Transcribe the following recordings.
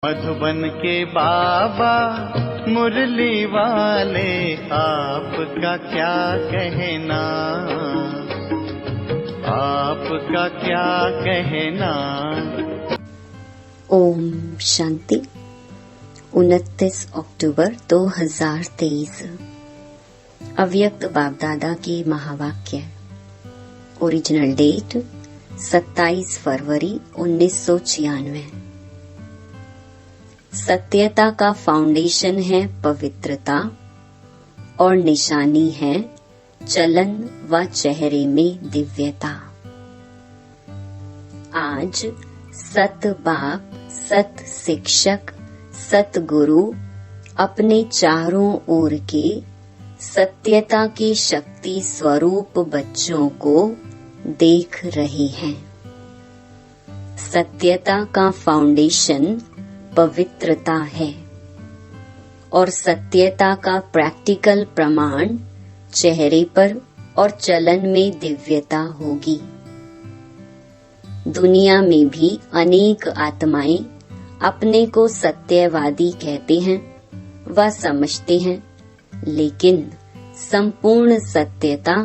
मधुबन के बाबा मुरली वाले, आपका क्या कहना, आपका क्या कहना। ओम शांति। 29 अक्टूबर 2023। अव्यक्त बाप दादा की महावाक्य। ओरिजिनल डेट 27 फरवरी 1996। सत्यता का फाउंडेशन है पवित्रता और निशानी है चलन व चेहरे में दिव्यता। आज सत बाप, सत शिक्षक, सत गुरु अपने चारों ओर के सत्यता की शक्ति स्वरूप बच्चों को देख रहे हैं। सत्यता का फाउंडेशन पवित्रता है और सत्यता का प्रैक्टिकल प्रमाण चेहरे पर और चलन में दिव्यता होगी। दुनिया में भी अनेक आत्माएं अपने को सत्यवादी कहते हैं व समझते हैं, लेकिन संपूर्ण सत्यता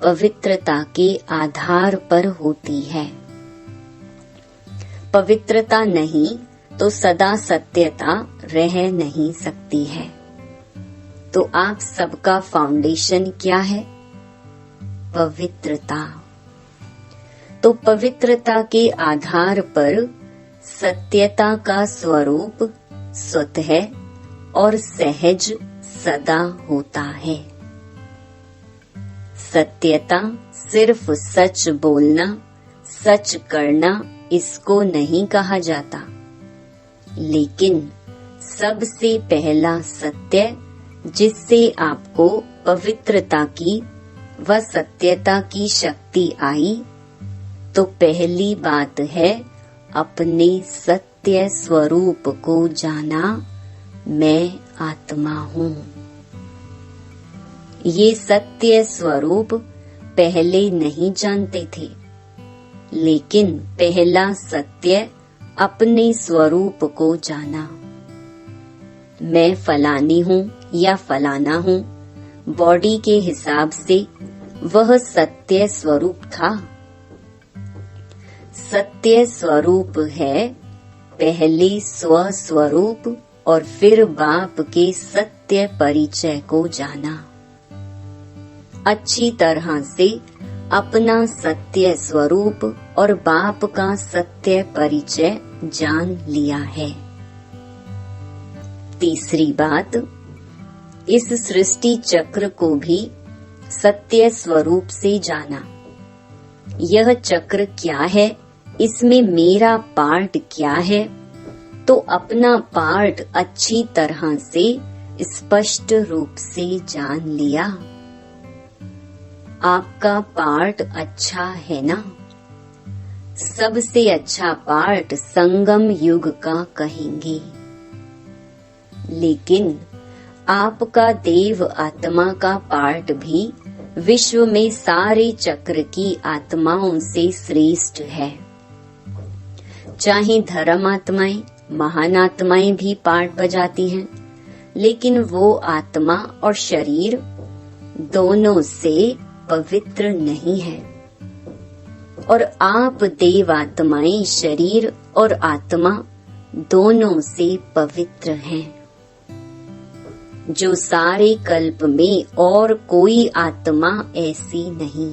पवित्रता के आधार पर होती है। पवित्रता नहीं तो सदा सत्यता रह नहीं सकती है। तो आप सबका फाउंडेशन क्या है? पवित्रता। तो पवित्रता के आधार पर सत्यता का स्वरूप स्वतः और सहज सदा होता है। सत्यता सिर्फ सच बोलना, सच करना इसको नहीं कहा जाता, लेकिन सबसे पहला सत्य जिससे आपको पवित्रता की व सत्यता की शक्ति आई, तो पहली बात है अपने सत्य स्वरूप को जाना, मैं आत्मा हूँ। ये सत्य स्वरूप पहले नहीं जानते थे, लेकिन पहला सत्य अपने स्वरूप को जाना। मैं फलानी हूँ या फलाना हूँ, बॉडी के हिसाब से वह सत्य स्वरूप था। सत्य स्वरूप है पहले स्व स्वरूप और फिर बाप के सत्य परिचय को जाना। अच्छी तरह से अपना सत्य स्वरूप और बाप का सत्य परिचय जान लिया है। तीसरी बात, इस सृष्टि चक्र को भी सत्य स्वरूप से जाना। यह चक्र क्या है, इसमें मेरा पार्ट क्या है, तो अपना पार्ट अच्छी तरह से स्पष्ट रूप से जान लिया। आपका पार्ट अच्छा है ना? सबसे अच्छा पार्ट संगम युग का कहेंगे, लेकिन आपका देव आत्मा का पार्ट भी विश्व में सारे चक्र की आत्माओं से श्रेष्ठ है। चाहे धर्म आत्माएं, महान आत्माएं भी पार्ट बजाती हैं, लेकिन वो आत्मा और शरीर दोनों से पवित्र नहीं है। और आप देव आत्माएं शरीर और आत्मा दोनों से पवित्र हैं, जो सारे कल्प में और कोई आत्मा ऐसी नहीं।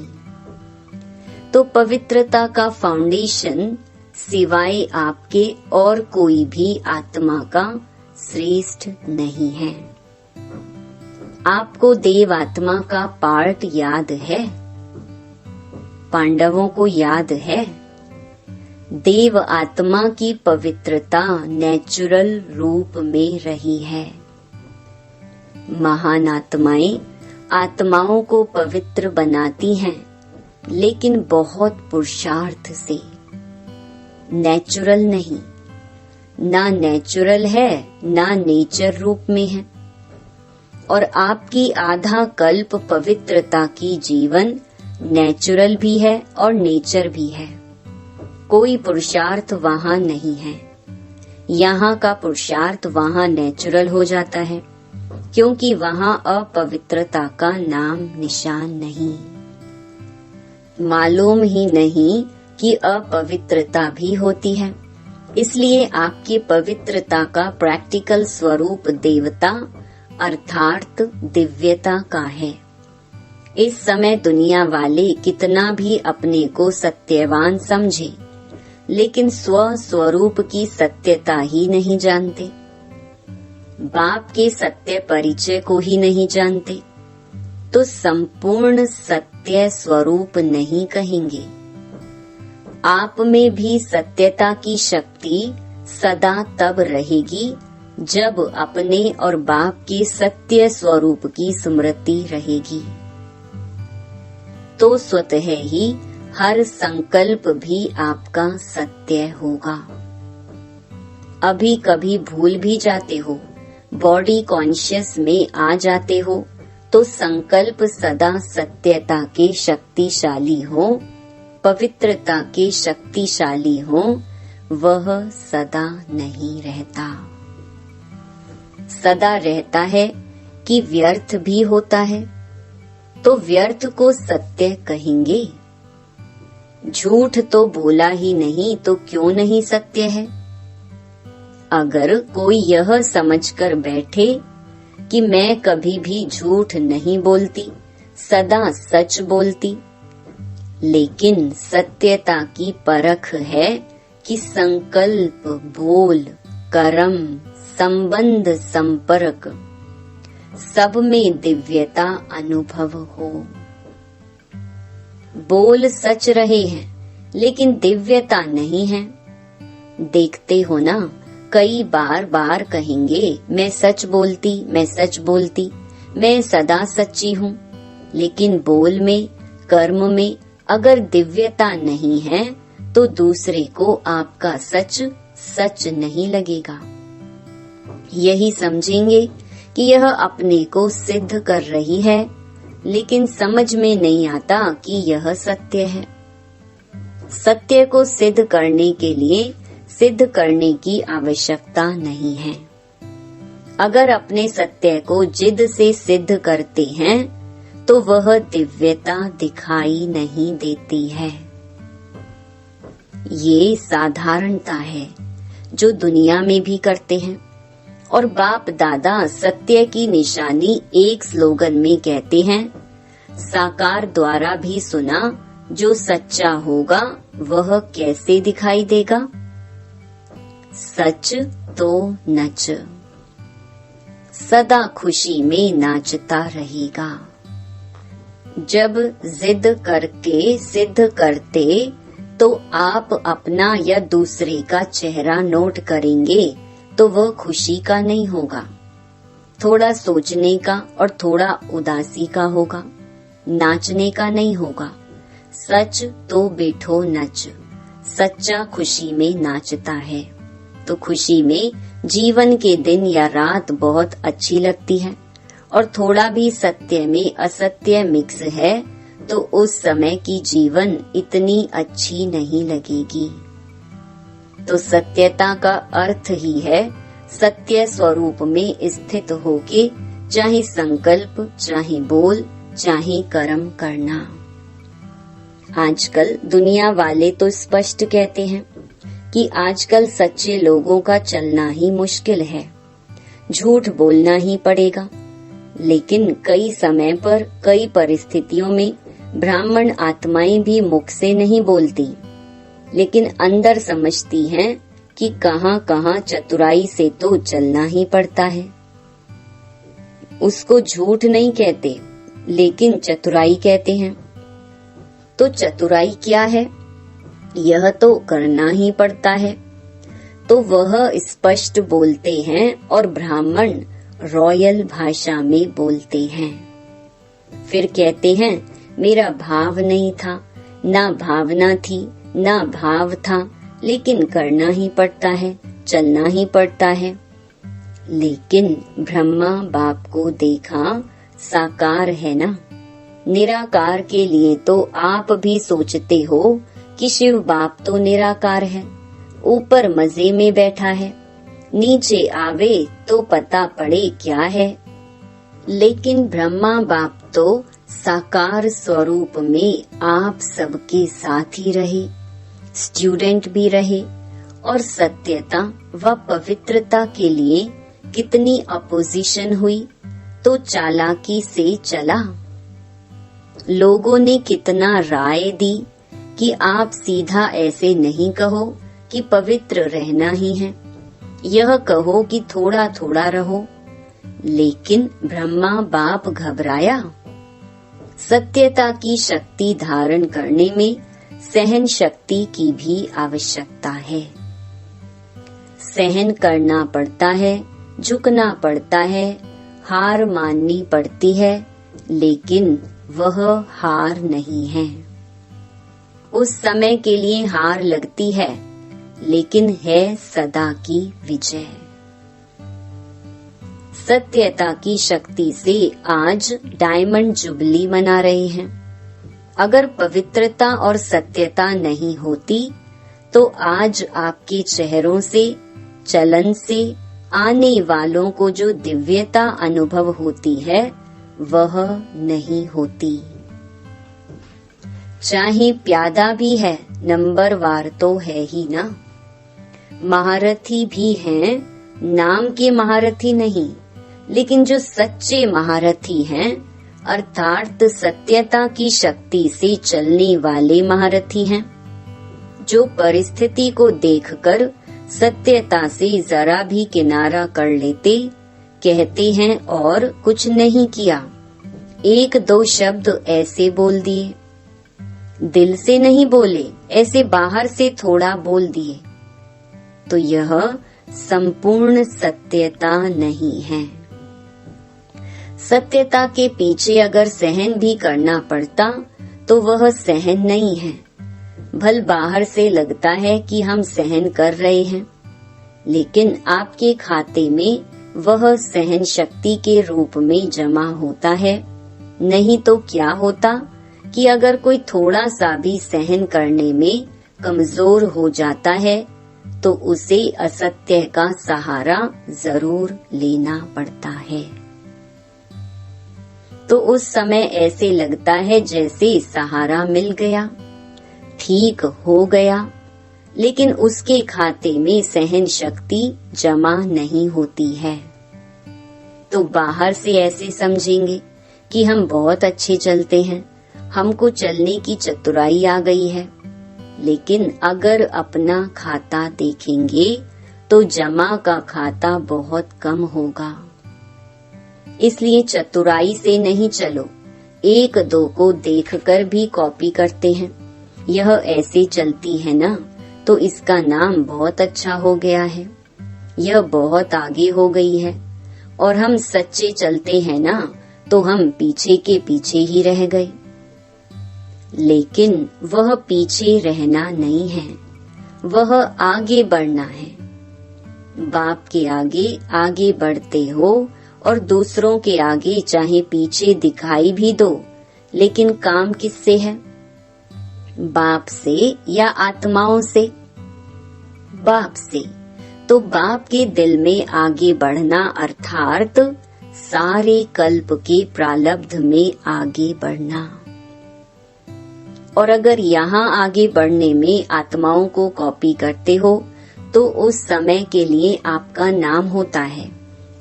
तो पवित्रता का फाउंडेशन सिवाय आपके और कोई भी आत्मा का श्रेष्ठ नहीं है। आपको देव आत्मा का पार्ट याद है? पांडवों को याद है? देव आत्मा की पवित्रता नेचुरल रूप में रही है। महान आत्माएं आत्माओं को पवित्र बनाती हैं, लेकिन बहुत पुरुषार्थ से, नेचुरल नहीं। ना नेचुरल है, ना नेचर रूप में है। और आपकी आधा कल्प पवित्रता की जीवन नेचुरल भी है और नेचर भी है। कोई पुरुषार्थ वहाँ नहीं है। यहाँ का पुरुषार्थ वहाँ नेचुरल हो जाता है, क्योंकि वहाँ अपवित्रता का नाम निशान नहीं। मालूम ही नहीं कि अपवित्रता भी होती है, इसलिए आपकी पवित्रता का प्रैक्टिकल स्वरूप देवता अर्थात दिव्यता का है। इस समय दुनिया वाले कितना भी अपने को सत्यवान समझे, लेकिन स्व स्वरूप की सत्यता ही नहीं जानते, बाप के सत्य परिचय को ही नहीं जानते, तो संपूर्ण सत्य स्वरूप नहीं कहेंगे। आप में भी सत्यता की शक्ति सदा तब रहेगी जब अपने और बाप के सत्य स्वरूप की स्मृति रहेगी, तो स्वतः ही हर संकल्प भी आपका सत्य होगा। अभी कभी भूल भी जाते हो, बॉडी कॉन्शियस में आ जाते हो, तो संकल्प सदा सत्यता के शक्तिशाली हो, पवित्रता के शक्तिशाली हो, वह सदा नहीं रहता। सदा रहता है कि व्यर्थ भी होता है, तो व्यर्थ को सत्य कहेंगे। झूठ तो बोला ही नहीं तो क्यों नहीं सत्य है। अगर कोई यह समझकर बैठे कि मैं कभी भी झूठ नहीं बोलती, सदा सच बोलती, लेकिन सत्यता की परख है कि संकल्प, बोल, कर्म, संबंध, संपर्क सब में दिव्यता अनुभव हो। बोल सच रहे हैं, लेकिन दिव्यता नहीं है। देखते हो ना, कई बार कहेंगे मैं सच बोलती, मैं सच बोलती, मैं सदा सच्ची हूँ, लेकिन बोल में, कर्म में अगर दिव्यता नहीं है तो दूसरे को आपका सच सच नहीं लगेगा। यही समझेंगे कि यह अपने को सिद्ध कर रही है, लेकिन समझ में नहीं आता कि यह सत्य है। सत्य को सिद्ध करने के लिए सिद्ध करने की आवश्यकता नहीं है। अगर अपने सत्य को जिद से सिद्ध करते हैं तो वह दिव्यता दिखाई नहीं देती है। ये साधारणता है जो दुनिया में भी करते हैं, और बाप दादा सत्य की निशानी एक स्लोगन में कहते हैं, साकार द्वारा भी सुना, जो सच्चा होगा वह कैसे दिखाई देगा। सच तो नच, सदा खुशी में नाचता रहेगा। जब जिद करके सिद्ध करते तो आप अपना या दूसरे का चेहरा नोट करेंगे तो वह खुशी का नहीं होगा, थोड़ा सोचने का और थोड़ा उदासी का होगा, नाचने का नहीं होगा। सच तो बैठो नच, सच्चा खुशी में नाचता है, तो खुशी में जीवन के दिन या रात बहुत अच्छी लगती है, और थोड़ा भी सत्य में असत्य मिक्स है तो उस समय की जीवन इतनी अच्छी नहीं लगेगी। तो सत्यता का अर्थ ही है सत्य स्वरूप में स्थित होके चाहे संकल्प, चाहे बोल, चाहे कर्म करना। आजकल दुनिया वाले तो स्पष्ट कहते हैं कि आजकल सच्चे लोगों का चलना ही मुश्किल है, झूठ बोलना ही पड़ेगा। लेकिन कई समय पर, कई परिस्थितियों में ब्राह्मण आत्माएं भी मुख से नहीं बोलती, लेकिन अंदर समझती हैं कि कहाँ कहाँ चतुराई से तो चलना ही पड़ता है। उसको झूठ नहीं कहते, लेकिन चतुराई कहते हैं। तो चतुराई क्या है? यह तो करना ही पड़ता है, तो वह स्पष्ट बोलते हैं, और ब्राह्मण रॉयल भाषा में बोलते हैं। फिर कहते हैं मेरा भाव नहीं था, ना भावना थी, ना भाव था, लेकिन करना ही पड़ता है, चलना ही पड़ता है। लेकिन ब्रह्मा बाप को देखा, साकार है ना। निराकार के लिए तो आप भी सोचते हो कि शिव बाप तो निराकार है, ऊपर मजे में बैठा है, नीचे आवे तो पता पड़े क्या है। लेकिन ब्रह्मा बाप तो साकार स्वरूप में आप सबके साथ ही रहे, स्टूडेंट भी रहे, और सत्यता व पवित्रता के लिए कितनी अपोजिशन हुई तो चालाकी से चला। लोगों ने कितना राय दी कि आप सीधा ऐसे नहीं कहो कि पवित्र रहना ही है, यह कहो कि थोड़ा थोड़ा रहो। लेकिन ब्रह्मा बाप घबराया। सत्यता की शक्ति धारण करने में सहन शक्ति की भी आवश्यकता है। सहन करना पड़ता है, झुकना पड़ता है, हार माननी पड़ती है, लेकिन वह हार नहीं है। उस समय के लिए हार लगती है, लेकिन है सदा की विजय। सत्यता की शक्ति से आज डायमंड जुबली मना रहे हैं। अगर पवित्रता और सत्यता नहीं होती तो आज आपके चेहरों से, चलन से आने वालों को जो दिव्यता अनुभव होती है वह नहीं होती। चाहे प्यादा भी है, नंबरवार तो है ही ना। महारथी भी हैं, नाम के महारथी नहीं, लेकिन जो सच्चे महारथी हैं, अर्थात सत्यता की शक्ति से चलने वाले महारथी हैं, जो परिस्थिति को देखकर सत्यता से जरा भी किनारा कर लेते, कहते हैं और कुछ नहीं किया, एक दो शब्द ऐसे बोल दिए, दिल से नहीं बोले, ऐसे बाहर से थोड़ा बोल दिए, तो यह संपूर्ण सत्यता नहीं है। सत्यता के पीछे अगर सहन भी करना पड़ता तो वह सहन नहीं है। भल बाहर से लगता है कि हम सहन कर रहे हैं, लेकिन आपके खाते में वह सहन शक्ति के रूप में जमा होता है। नहीं तो क्या होता कि अगर कोई थोड़ा सा भी सहन करने में कमजोर हो जाता है तो उसे असत्य का सहारा जरूर लेना पड़ता है। तो उस समय ऐसे लगता है जैसे सहारा मिल गया, ठीक हो गया, लेकिन उसके खाते में सहन शक्ति जमा नहीं होती है। तो बाहर से ऐसे समझेंगे कि हम बहुत अच्छे चलते हैं, हमको चलने की चतुराई आ गई है, लेकिन अगर अपना खाता देखेंगे तो जमा का खाता बहुत कम होगा। इसलिए चतुराई से नहीं चलो, एक दो को देखकर भी कॉपी करते हैं, यह ऐसे चलती है ना तो इसका नाम बहुत अच्छा हो गया है, यह बहुत आगे हो गई है, और हम सच्चे चलते हैं ना तो हम पीछे के पीछे ही रह गए। लेकिन वह पीछे रहना नहीं है, वह आगे बढ़ना है। बाप के आगे आगे बढ़ते हो और दूसरों के आगे चाहे पीछे दिखाई भी दो, लेकिन काम किससे है? बाप से या आत्माओं से? बाप से। तो बाप के दिल में आगे बढ़ना अर्थात सारे कल्प के प्रारब्ध में आगे बढ़ना। और अगर यहाँ आगे बढ़ने में आत्माओं को कॉपी करते हो तो उस समय के लिए आपका नाम होता है,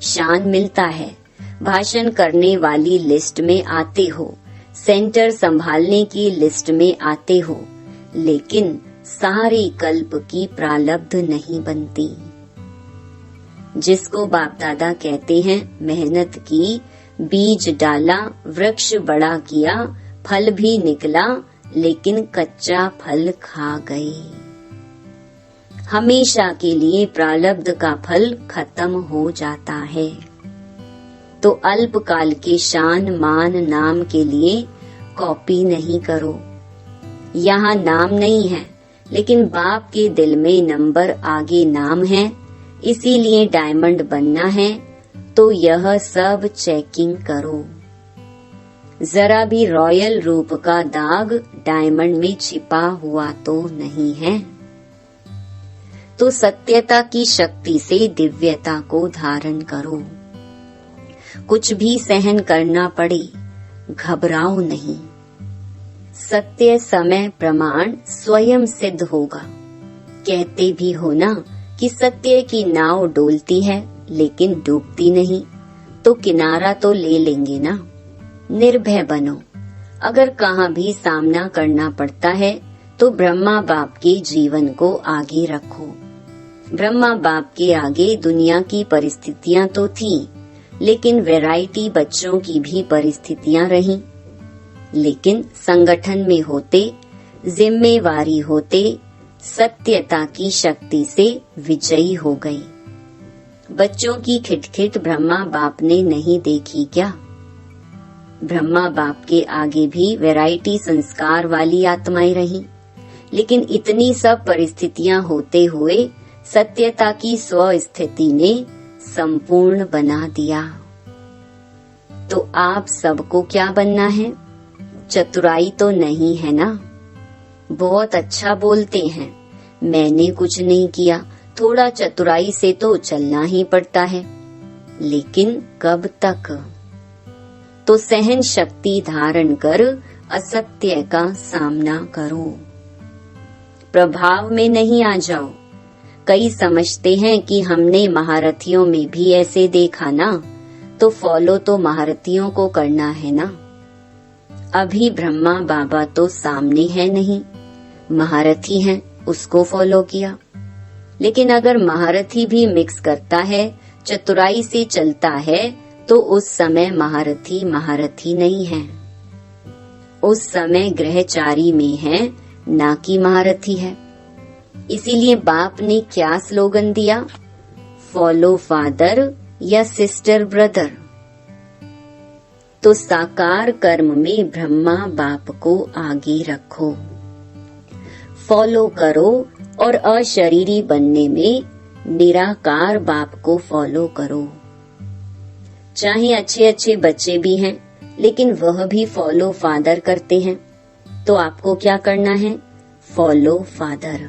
शान मिलता है, भाषण करने वाली लिस्ट में आते हो, सेंटर संभालने की लिस्ट में आते हो, लेकिन सारे कल्प की प्रारब्ध नहीं बनती। जिसको बाप दादा कहते हैं मेहनत की, बीज डाला, वृक्ष बड़ा किया, फल भी निकला, लेकिन कच्चा फल खा गए। हमेशा के लिए प्रारब्ध का फल खत्म हो जाता है। तो अल्पकाल के शान मान नाम के लिए कॉपी नहीं करो। यहाँ नाम नहीं है, लेकिन बाप के दिल में नंबर आगे नाम है, इसीलिए डायमंड बनना है। तो यह सब चेकिंग करो। जरा भी रॉयल रूप का दाग डायमंड में छिपा हुआ तो नहीं है। तो सत्यता की शक्ति से दिव्यता को धारण करो। कुछ भी सहन करना पड़े, घबराओ नहीं। सत्य समय प्रमाण स्वयं सिद्ध होगा। कहते भी हो ना कि सत्य की नाव डोलती है लेकिन डूबती नहीं, तो किनारा तो ले लेंगे ना। निर्भय बनो। अगर कहाँ भी सामना करना पड़ता है तो ब्रह्मा बाप के जीवन को आगे रखो। ब्रह्मा बाप के आगे दुनिया की परिस्थितियां तो थी, लेकिन वैरायटी बच्चों की भी परिस्थितियां रहीं। लेकिन संगठन में होते, जिम्मेवारी होते, सत्यता की शक्ति से विजयी हो गई। बच्चों की खिटखिट ब्रह्मा बाप ने नहीं देखी क्या? ब्रह्मा बाप के आगे भी वैरायटी संस्कार वाली आत्माएं रहीं, लेकिन इतनी सब परिस्थितियां होते हुए सत्यता की स्व स्थिति ने संपूर्ण बना दिया। तो आप सबको क्या बनना है? चतुराई तो नहीं है ना? बहुत अच्छा बोलते हैं, मैंने कुछ नहीं किया, थोड़ा चतुराई से तो चलना ही पड़ता है, लेकिन कब तक? तो सहन शक्ति धारण कर असत्य का सामना करो। प्रभाव में नहीं आ जाओ। कई समझते हैं कि हमने महारथियों में भी ऐसे देखा ना, तो फॉलो तो महारथियों को करना है ना। अभी ब्रह्मा बाबा तो सामने है नहीं, महारथी हैं, उसको फॉलो किया। लेकिन अगर महारथी भी मिक्स करता है, चतुराई से चलता है, तो उस समय महारथी महारथी नहीं है, उस समय ग्रहचारी में है, ना कि महारथी है। इसीलिए बाप ने क्या स्लोगन दिया? फॉलो फादर या सिस्टर ब्रदर। तो साकार कर्म में ब्रह्मा बाप को आगे रखो, फॉलो करो, और अशरीरी बनने में निराकार बाप को फॉलो करो। चाहे अच्छे अच्छे बच्चे भी हैं, लेकिन वह भी फॉलो फादर करते हैं, तो आपको क्या करना है? Follow father.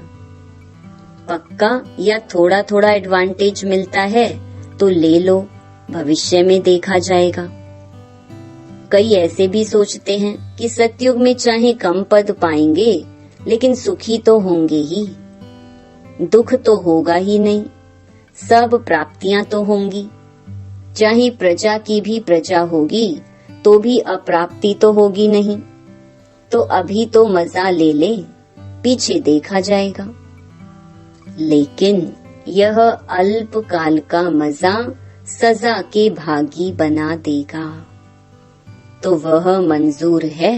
पक्का या थोड़ा थोड़ा एडवांटेज मिलता है तो ले लो, भविष्य में देखा जाएगा। कई ऐसे भी सोचते हैं कि सतयुग में चाहे कम पद पाएंगे, लेकिन सुखी तो होंगे ही, दुख तो होगा ही नहीं, सब प्राप्तियां तो होंगी। चाहे प्रजा की भी प्रजा होगी तो भी अप्राप्ति तो होगी नहीं। तो अभी तो मजा ले ले, पीछे देखा जाएगा। लेकिन यह अल्पकाल का मजा सजा के भागी बना देगा, तो वह मंजूर है?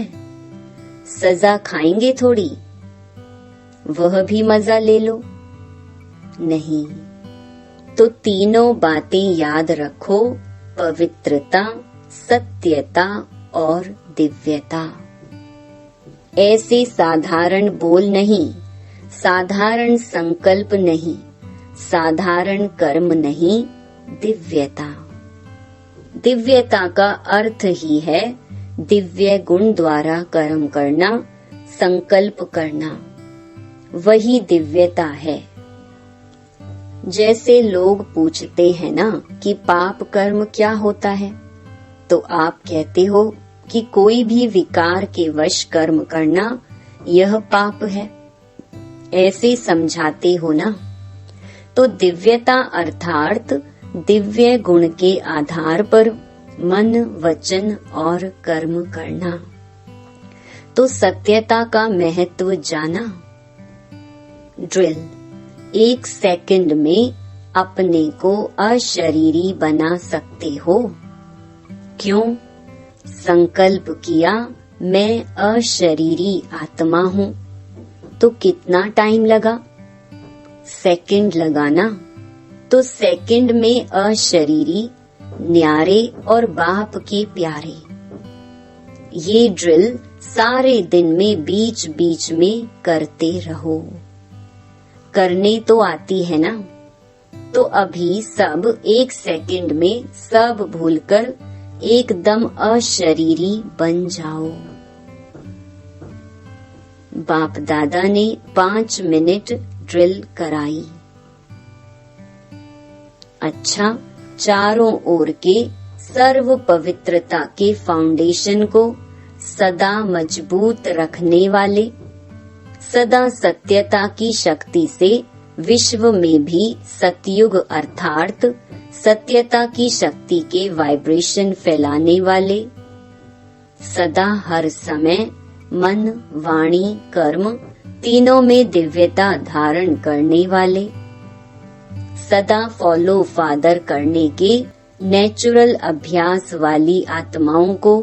सजा खाएंगे थोड़ी, वह भी मजा ले लो? नहीं। तो तीनों बातें याद रखो, पवित्रता, सत्यता और दिव्यता। ऐसे साधारण बोल नहीं, साधारण संकल्प नहीं, साधारण कर्म नहीं, दिव्यता। दिव्यता का अर्थ ही है दिव्य गुण द्वारा कर्म करना, संकल्प करना, वही दिव्यता है। जैसे लोग पूछते हैं ना कि पाप कर्म क्या होता है, तो आप कहते हो कि कोई भी विकार के वश कर्म करना यह पाप है, ऐसे समझाते हो ना। तो दिव्यता अर्थात दिव्य गुण के आधार पर मन, वचन और कर्म करना। तो सत्यता का महत्व जाना। ड्रिल: 1 सेकंड में अपने को अशरीरी बना सकते हो। क्यों? संकल्प किया मैं अशरीरी आत्मा हूँ, तो कितना टाइम लगा? सेकंड लगाना। तो सेकंड में अशरीरी, न्यारे और बाप के प्यारे। ये ड्रिल सारे दिन में बीच बीच में करते रहो। करने तो आती है ना, तो अभी सब 1 सेकंड में सब भूलकर एकदम अशरीरी बन जाओ। बाप दादा ने 5 मिनट ड्रिल कराई। अच्छा, चारों ओर के सर्व पवित्रता के फाउंडेशन को सदा मजबूत रखने वाले, सदा सत्यता की शक्ति से विश्व में भी सतयुग अर्थात सत्यता की शक्ति के वाइब्रेशन फैलाने वाले, सदा हर समय मन, वाणी, कर्म तीनों में दिव्यता धारण करने वाले, सदा फॉलो फादर करने के नेचुरल अभ्यास वाली आत्माओं को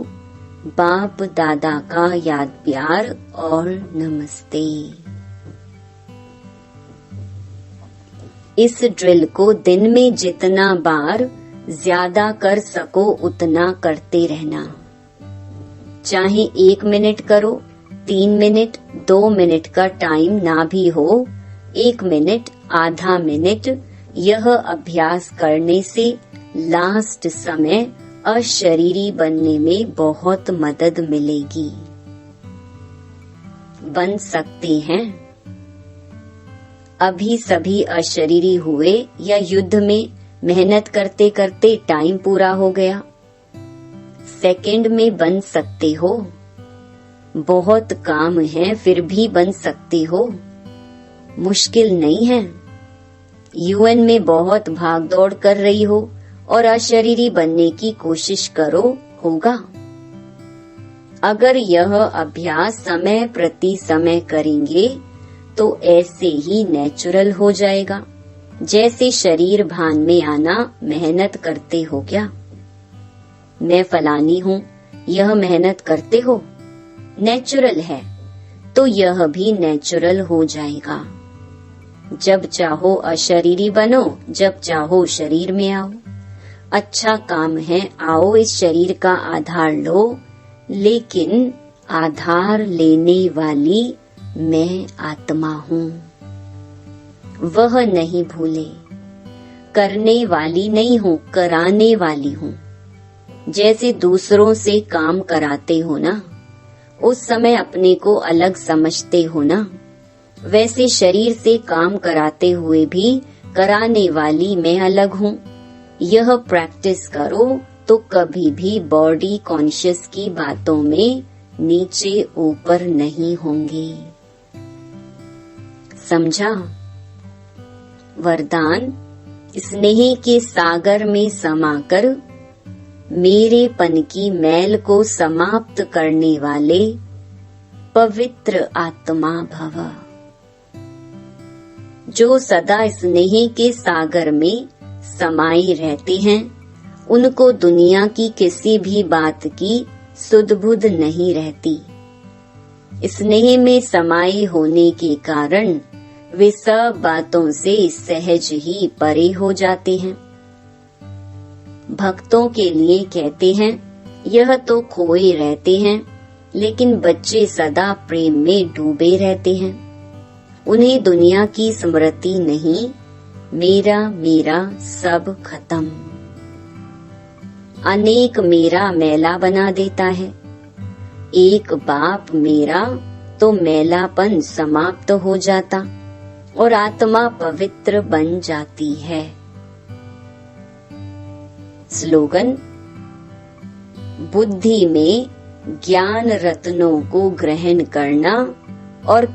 बाप दादा का याद प्यार और नमस्ते। इस ड्रिल को दिन में जितना बार ज्यादा कर सको उतना करते रहना। चाहे 1 मिनट करो, 3 मिनट, 2 मिनट का टाइम ना भी हो, 1 मिनट, आधा मिनट, यह अभ्यास करने से लास्ट समय अशरीरी बनने में बहुत मदद मिलेगी। बन सकते हैं। अभी सभी अशरीरी हुए या युद्ध में मेहनत करते करते टाइम पूरा हो गया। सेकंड में बन सकते हो। बहुत काम है फिर भी बन सकते हो। मुश्किल नहीं है। यूएन में बहुत भाग दौड़ कर रही हो और अशरीरी बनने की कोशिश करो, होगा। अगर यह अभ्यास समय प्रति समय करेंगे तो ऐसे ही नेचुरल हो जाएगा, जैसे शरीर भान में आना मेहनत करते हो क्या। मैं फलानी हूँ, यह मेहनत करते हो, नेचुरल है, तो यह भी नेचुरल हो जाएगा। जब चाहो अशरीरी बनो, जब चाहो शरीर में आओ। अच्छा काम है, आओ इस शरीर का आधार लो, लेकिन आधार लेने वाली मैं आत्मा हूँ, वह नहीं भूले। करने वाली नहीं हूँ, कराने वाली हूँ। जैसे दूसरों से काम कराते हो ना, उस समय अपने को अलग समझते हो ना, वैसे शरीर से काम कराते हुए भी कराने वाली मैं अलग हूँ। यह प्रैक्टिस करो तो कभी भी बॉडी कॉन्शियस की बातों में नीचे ऊपर नहीं होंगे। समझा? वरदान, स्नेह के सागर में समाकर मेरेपन की मैल को समाप्त करने वाले पवित्र आत्मा भव। जो सदा स्नेह के सागर में समाये रहते हैं, उनको दुनिया की किसी भी बात की सुध-बुध नहीं रहती। स्नेह में समाये होने के कारण वे सब बातों से सहज ही परे हो जाते हैं। भक्तों के लिए कहते हैं, यह तो खोए रहते हैं, लेकिन बच्चे सदा प्रेम में डूबे रहते हैं। उन्हें दुनिया की स्मृति नहीं, मेरा मेरा सब खत्म। अनेक मेरा मैला बना देता है। एक बाप मेरा तो मैलापन समाप्त हो जाता और आत्मा पवित्र बन जाती है। स्लोगन, बुद्धि में ज्ञान रत्नों को ग्रहण करना और